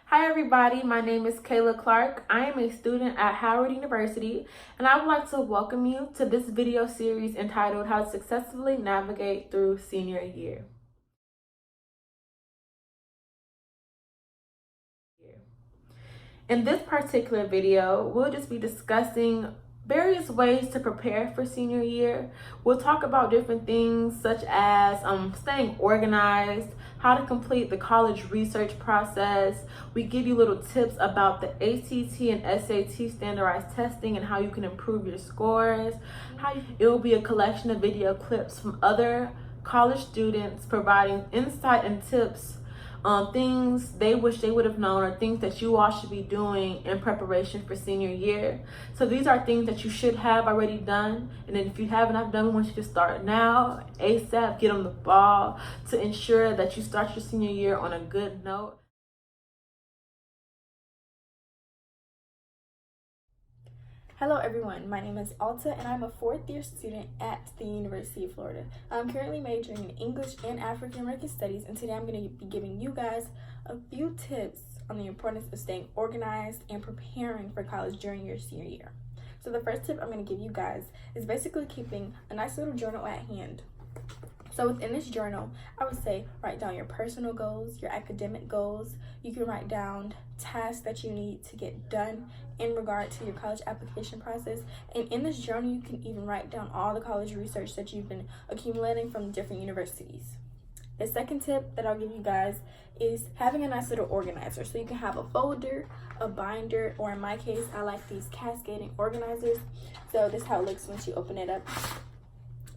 Hi everybody, my name is Kayla Clark. I am a student at Howard University, and I would like to welcome you to this video series entitled How to Successfully Navigate Through Senior Year. In this particular video, we'll just be discussing various ways to prepare for senior year. We'll talk about different things such as staying organized, how to complete the college research process. We give you little tips about the ACT and SAT standardized testing and how you can improve your scores. It will be a collection of video clips from other college students providing insight and tips on things they wish they would have known or things that you all should be doing in preparation for senior year. So these are things that you should have already done, and then if you haven't done, we want you to start now, ASAP, get on the ball to ensure that you start your senior year on a good note. Hello everyone, my name is Alta and I'm a 4th year student at the University of Florida. I'm currently majoring in English and African American Studies, and today I'm going to be giving you guys a few tips on the importance of staying organized and preparing for college during your senior year. So the first tip I'm going to give you guys is basically keeping a nice little journal at hand. So within this journal, I would say write down your personal goals, your academic goals. You can write down tasks that you need to get done in regard to your college application process. And in this journal, you can even write down all the college research that you've been accumulating from different universities. The second tip that I'll give you guys is having a nice little organizer. So you can have a folder, a binder, or in my case, I like these cascading organizers. So this is how it looks once you open it up.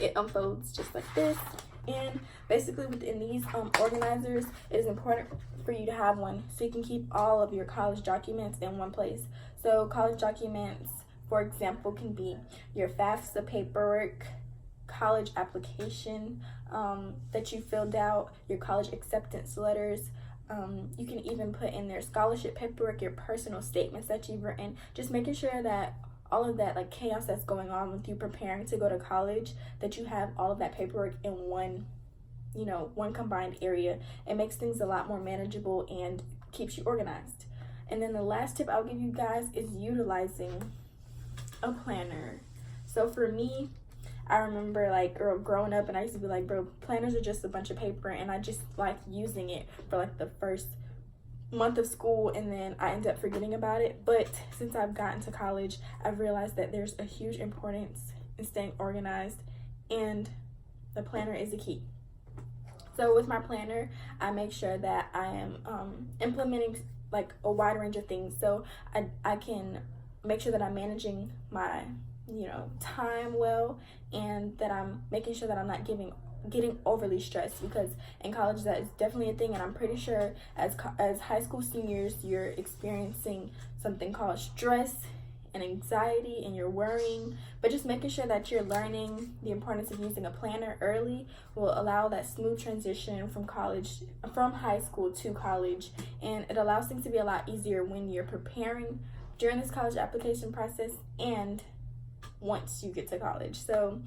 It unfolds just like this. And basically within these organizers, it is important for you to have one so you can keep all of your college documents in one place. So college documents, for example, can be your FAFSA paperwork, college application that you filled out, your college acceptance letters. You can even put in their scholarship paperwork, your personal statements that you've written, just making sure that all of that like chaos that's going on with you preparing to go to college, that you have all of that paperwork in one combined area. It makes things a lot more manageable and keeps you organized. And then the last tip I'll give you guys is utilizing a planner. So for me, I remember growing up, and I used to be like, bro, planners are just a bunch of paper, and I just like using it for like the first month of school, and then I end up forgetting about it. But since I've gotten to college, I've realized that there's a huge importance in staying organized, and the planner is the key. So with my planner, I make sure that I am implementing like a wide range of things. So I can make sure that I'm managing my time well, and that I'm making sure that I'm not getting overly stressed, because in college that is definitely a thing, and I'm pretty sure as high school seniors you're experiencing something called stress and anxiety, and you're worrying. But just making sure that you're learning the importance of using a planner early will allow that smooth transition from high school to college, and it allows things to be a lot easier when you're preparing during this college application process and once you get to college. So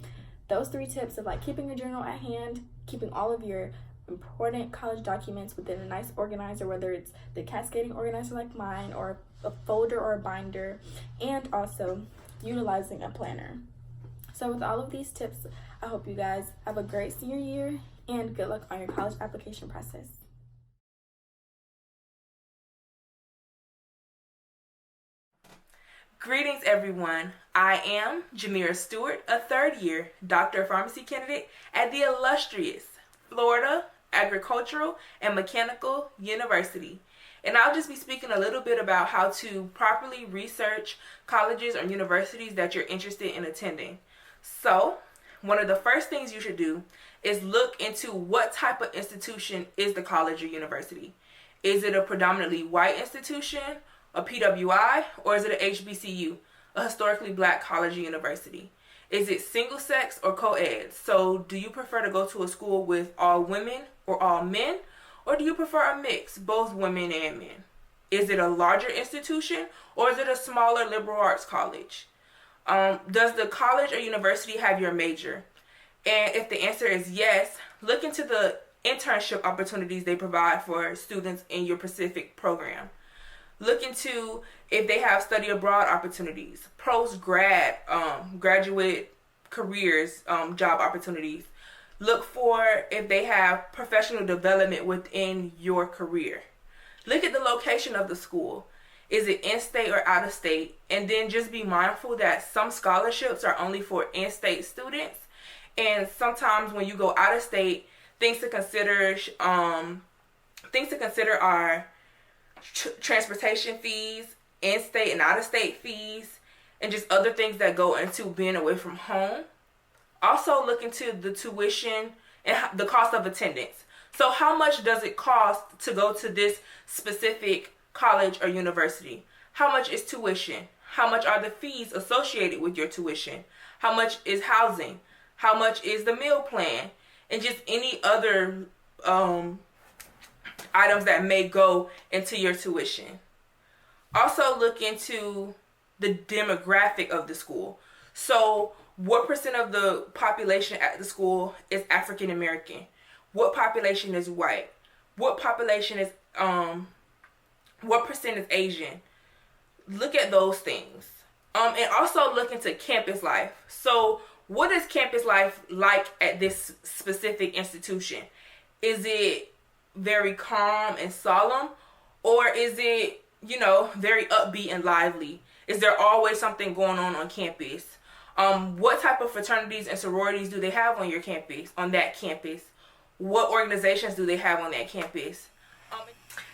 those 3 tips of like keeping a journal at hand, keeping all of your important college documents within a nice organizer, whether it's the cascading organizer like mine, or a folder or a binder, and also utilizing a planner. So with all of these tips, I hope you guys have a great senior year and good luck on your college application process. Greetings, everyone. I am Janira Stewart, a 3rd year Doctor of Pharmacy candidate at the illustrious Florida Agricultural and Mechanical University. And I'll just be speaking a little bit about how to properly research colleges or universities that you're interested in attending. So, one of the first things you should do is look into what type of institution is the college or university. Is it a predominantly white institution, a PWI, or is it a HBCU, a historically black college or university? Is it single sex or co-ed? So do you prefer to go to a school with all women or all men? Or do you prefer a mix, both women and men? Is it a larger institution, or is it a smaller liberal arts college? Does the college or university have your major? And if the answer is yes, look into the internship opportunities they provide for students in your specific program. Look into if they have study abroad opportunities, post-grad, graduate careers, job opportunities. Look for if they have professional development within your career. Look at the location of the school. Is it in-state or out-of-state? And then just be mindful that some scholarships are only for in-state students. And sometimes when you go out-of-state, things to consider are transportation fees, in-state and out-of-state fees, and just other things that go into being away from home. Also look into the tuition and the cost of attendance. So how much does it cost to go to this specific college or university? How much is tuition? How much are the fees associated with your tuition? How much is housing? How much is the meal plan? And just any other items that may go into your tuition. Also look into the demographic of the school. So what percent of the population at the school is African American? What population is white? What population is what percent is Asian? Look at those things. And also look into campus life. So what is campus life like at this specific institution? Is it very calm and solemn, or is it, very upbeat and lively? Is there always something going on campus? What type of fraternities and sororities do they have on that campus? What organizations do they have on that campus?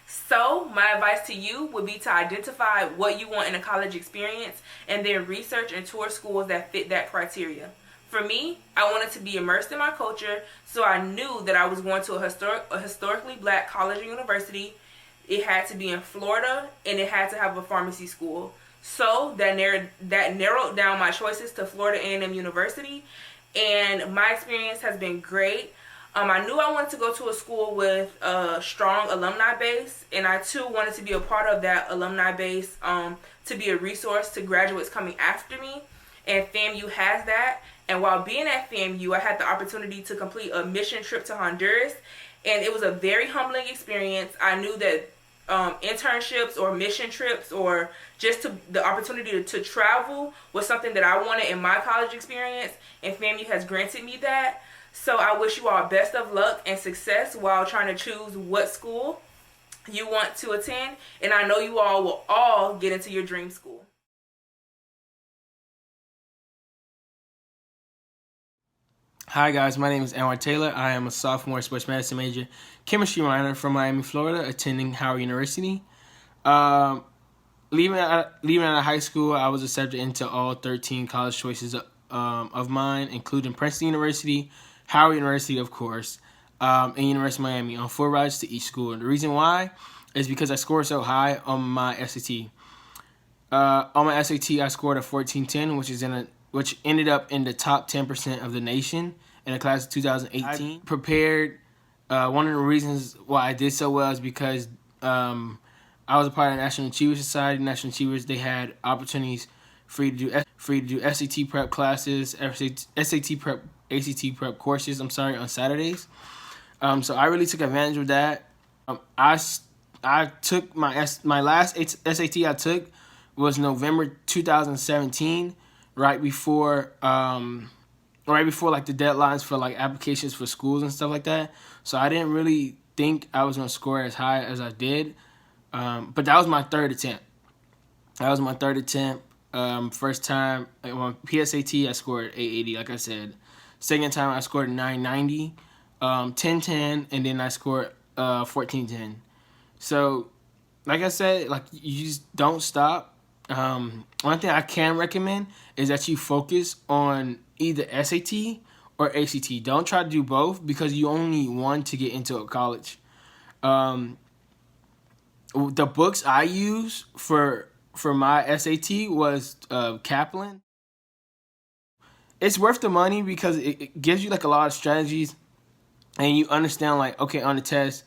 So my advice to you would be to identify what you want in a college experience and then research and tour schools that fit that criteria. For me, I wanted to be immersed in my culture, so I knew that I was going to a historically black college or university. It had to be in Florida, and it had to have a pharmacy school. So that narrowed down my choices to Florida A&M University, and my experience has been great. I knew I wanted to go to a school with a strong alumni base, and I too wanted to be a part of that alumni base, to be a resource to graduates coming after me, and FAMU has that. And while being at FAMU, I had the opportunity to complete a mission trip to Honduras, and it was a very humbling experience. I knew that internships or mission trips or just the opportunity to travel was something that I wanted in my college experience, and FAMU has granted me that. So I wish you all best of luck and success while trying to choose what school you want to attend, and I know you all will all get into your dream school. Hi guys, my name is Anwar Taylor. I am a sophomore sports medicine major, chemistry minor from Miami, Florida, attending Howard University. Leaving out of high school, I was accepted into all 13 college choices of mine, including Princeton University, Howard University, of course, and University of Miami, on 4 rides to each school. And the reason why is because I scored so high on my SAT. On my SAT, I scored a 1410, which ended up in the top 10% of the nation in the class of 2018. I prepared. One of the reasons why I did so well is because I was a part of the National Achievers Society. National Achievers, they had opportunities for you to do SAT prep classes, SAT prep, ACT prep courses, on Saturdays. So I really took advantage of that. I took my last SAT I took was November 2017, right before like the deadlines for like applications for schools and stuff like that. So I didn't really think I was gonna score as high as I did. But that was my third attempt. First time on PSAT I scored 880, like I said. Second time I scored 990, 1010, and then I scored 1410. So, like I said, like, you just don't stop. One thing I can recommend is that you focus on either SAT or ACT. Don't try to do both because you only need one to get into a college. The books I use for my SAT was Kaplan. It's worth the money because it gives you like a lot of strategies, and you understand like, okay, on the test,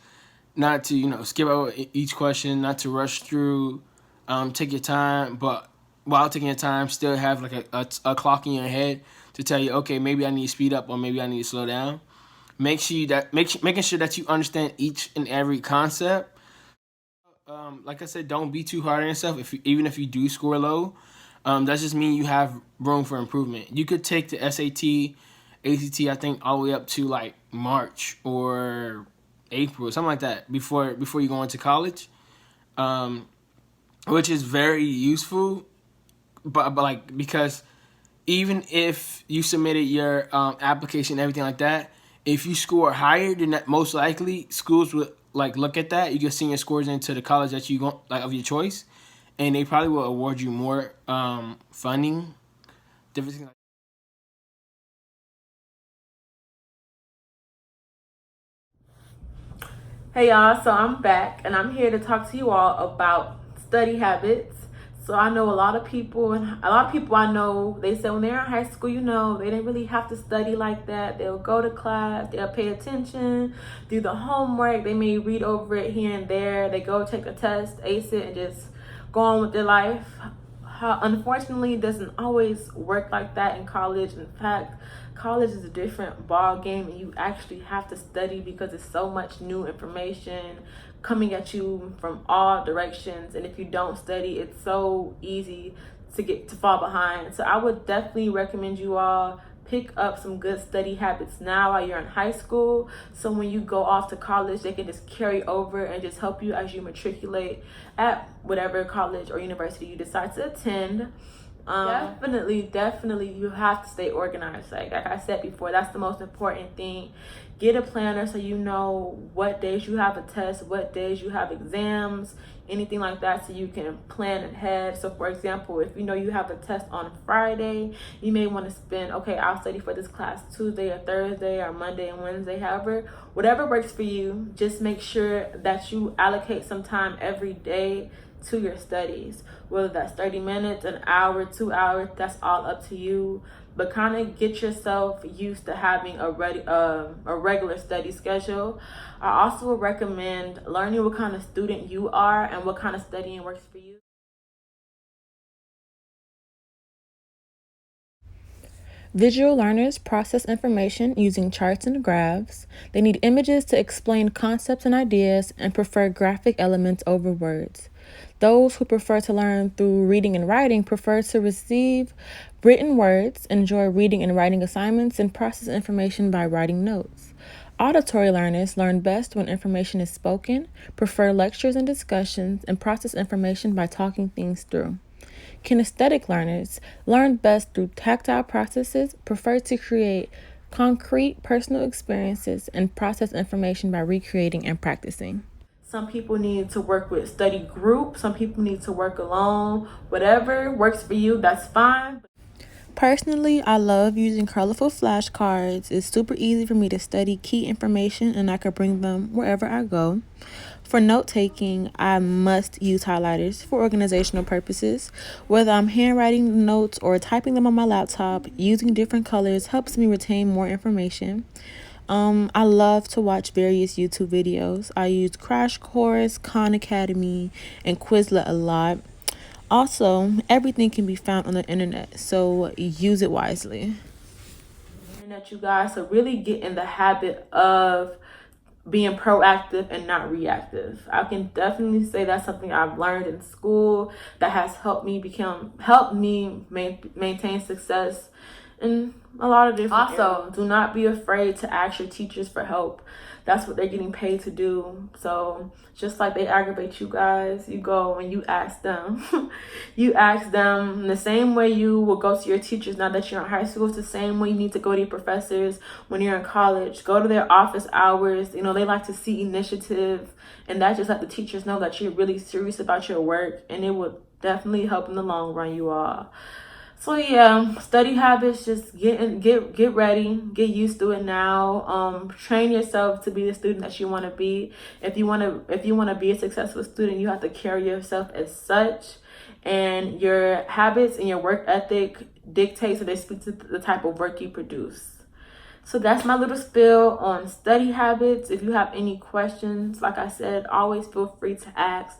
not to skip over each question, not to rush through, take your time, but while taking your time, still have like a clock in your head to tell you, okay, maybe I need to speed up or maybe I need to slow down. Making sure that you understand each and every concept. Like I said, don't be too hard on yourself. Even if you do score low, that just means you have room for improvement. You could take the SAT, ACT, I think all the way up to like March or April, something like that, before you go into college, which is very useful. But like, because even if you submitted your application and everything like that, if you score higher than that, most likely schools would like look at that. You can send your scores into the college that you want, like of your choice, and they probably will award you more funding, different things like. Hey y'all, so I'm back and I'm here to talk to you all about study habits. So I know a lot of people, and a lot of people I know, they say when they're in high school, they didn't really have to study like that. They'll go to class, they'll pay attention, do the homework, they may read over it here and there, they go take a test, ace it, and just go on with their life. Unfortunately, it doesn't always work like that in college. In fact, college is a different ball game, and you actually have to study because it's so much new information coming at you from all directions. And if you don't study, it's so easy to fall behind. So I would definitely recommend you all pick up some good study habits now while you're in high school, so when you go off to college, they can just carry over and just help you as you matriculate at whatever college or university you decide to attend. Definitely you have to stay organized. Like I said before, that's the most important thing. Get a planner so you know what days you have a test, what days you have exams, anything like that, so you can plan ahead. So for example, if you know you have a test on Friday, you may want to spend, okay, I'll study for this class Tuesday or Thursday or Monday and Wednesday, however, whatever works for you. Just make sure that you allocate some time every day to your studies, whether that's 30 minutes, an hour, 2 hours, that's all up to you. But kind of get yourself used to having a regular study schedule. I also would recommend learning what kind of student you are and what kind of studying works for you. Visual learners process information using charts and graphs. They need images to explain concepts and ideas and prefer graphic elements over words. Those who prefer to learn through reading and writing prefer to receive written words, enjoy reading and writing assignments, and process information by writing notes. Auditory learners learn best when information is spoken, prefer lectures and discussions, and process information by talking things through. Kinesthetic learners learn best through tactile processes, prefer to create concrete personal experiences, and process information by recreating and practicing. Some people need to work with study groups. Some people need to work alone. Whatever works for you, that's fine. Personally, I love using colorful flashcards. It's super easy for me to study key information, and I can bring them wherever I go. For note-taking, I must use highlighters for organizational purposes. Whether I'm handwriting notes or typing them on my laptop, using different colors helps me retain more information. I love to watch various YouTube videos. I use Crash Course, Khan Academy, and Quizlet a lot. Also, everything can be found on the internet, so use it wisely. Internet, you guys, so really get in the habit of being proactive and not reactive. I can definitely say that's something I've learned in school that has helped me maintain success in a lot of different areas. Do not be afraid to ask your teachers for help. That's what they're getting paid to do. So just like they aggravate you guys, you go and you ask them. You ask them the same way you will go to your teachers now that you're in high school. It's the same way you need to go to your professors when you're in college. Go to their office hours. They like to see initiative, and that just let the teachers know that you're really serious about your work, and it would definitely help in the long run, you all. So yeah, study habits, just get ready, get used to it now. Train yourself to be the student that you want to be. If you want to be a successful student, you have to carry yourself as such, and your habits and your work ethic dictates or they speak to the type of work you produce. So that's my little spiel on study habits. If you have any questions, like I said, always feel free to ask.